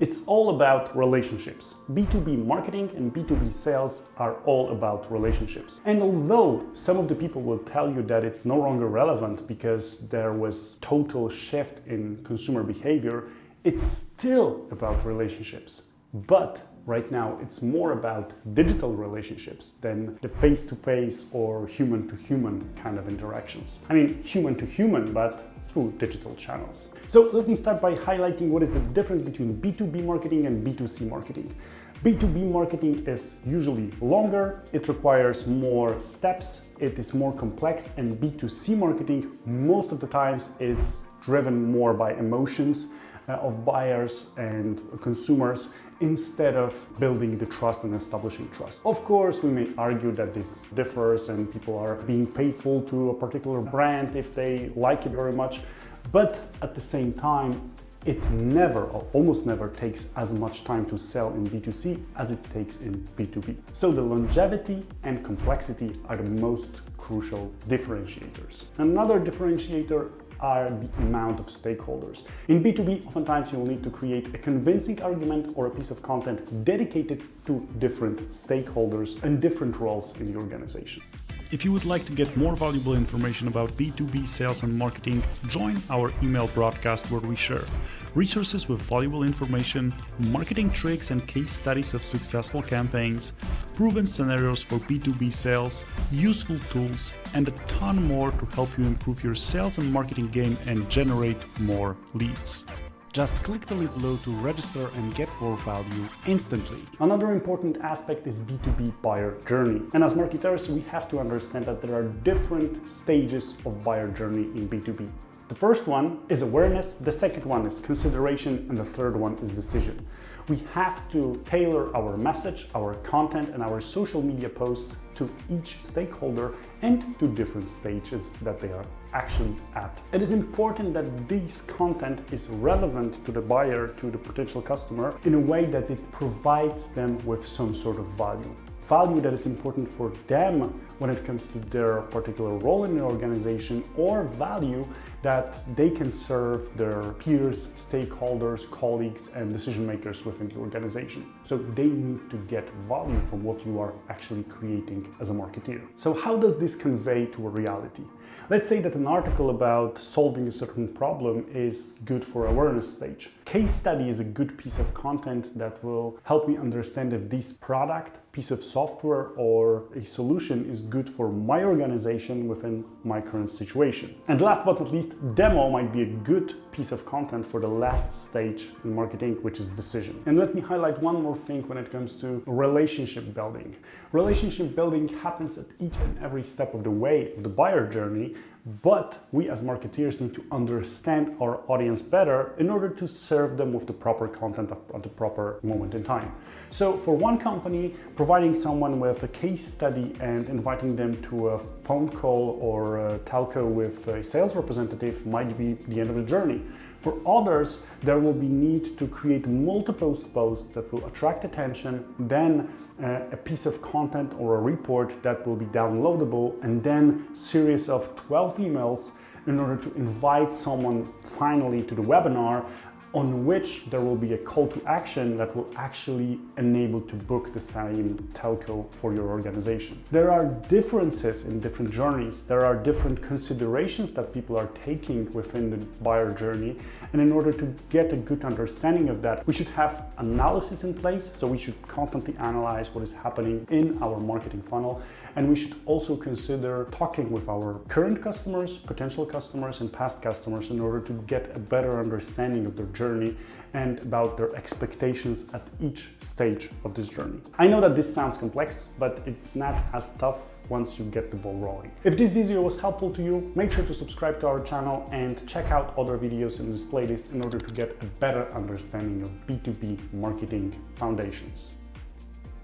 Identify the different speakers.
Speaker 1: It's all about relationships. B2B marketing and B2B sales are all about relationships. And although some of the people will tell you that it's no longer relevant because there was total shift in consumer behavior, it's still about relationships. But right now, it's more about digital relationships than the face-to-face or human-to-human kind of interactions. I mean, human-to-human, but through digital channels. So let me start by highlighting what is the difference between B2B marketing and B2C marketing. B2B marketing is usually longer, it requires more steps, it is more complex, and B2C marketing, most of the times, it's driven more by emotions of buyers and consumers instead of building the trust and establishing trust. Of course, we may argue that this differs and people are being faithful to a particular brand if they like it very much, but at the same time, it never or almost never takes as much time to sell in B2C as it takes in B2B. So the longevity and complexity are the most crucial differentiators. Another differentiator are the amount of stakeholders. In B2B, oftentimes you will need to create a convincing argument or a piece of content dedicated to different stakeholders and different roles in the organization. If you would like to get more valuable information about B2B sales and marketing, join our email broadcast where we share resources with valuable information, marketing tricks and case studies of successful campaigns, proven scenarios for B2B sales, useful tools, and a ton more to help you improve your sales and marketing game and generate more leads. Just click the link below to register and get more value instantly. Another important aspect is B2B buyer journey. And as marketers, we have to understand that there are different stages of buyer journey in B2B. The first one is awareness, the second one is consideration, and the third one is decision. We have to tailor our message, our content, and our social media posts to each stakeholder and to different stages that they are actually at. It is important that this content is relevant to the buyer, to the potential customer, in a way that it provides them with some sort of value. Value that is important for them when it comes to their particular role in the organization, or value that they can serve their peers, stakeholders, colleagues, and decision makers within the organization. So they need to get value from what you are actually creating as a marketeer. So how does this convey to a reality? Let's say that an article about solving a certain problem is good for awareness stage. Case study is a good piece of content that will help me understand if this product, piece of software, or a solution is good for my organization within my current situation. And last but not least, demo might be a good piece of content for the last stage in marketing, which is decision. And let me highlight one more thing when it comes to relationship building. Relationship building happens at each and every step of the way of the buyer journey, but we as marketeers need to understand our audience better in order to serve them with the proper content at the proper moment in time. So for one company, providing someone with a case study and inviting them to a phone call or a telco with a sales representative might be the end of the journey. For others, there will be need to create multiple posts that will attract attention, then a piece of content or a report that will be downloadable, and then series of 12 emails in order to invite someone finally to the webinar, on which there will be a call to action that will actually enable to book the same telco for your organization. There are differences in different journeys. There are different considerations that people are taking within the buyer journey. And in order to get a good understanding of that, we should have analysis in place. So we should constantly analyze what is happening in our marketing funnel. And we should also consider talking with our current customers, potential customers, and past customers in order to get a better understanding of their journey and about their expectations at each stage of this journey. I know that this sounds complex, but it's not as tough once you get the ball rolling. If this video was helpful to you, make sure to subscribe to our channel and check out other videos in this playlist in order to get a better understanding of B2B marketing foundations.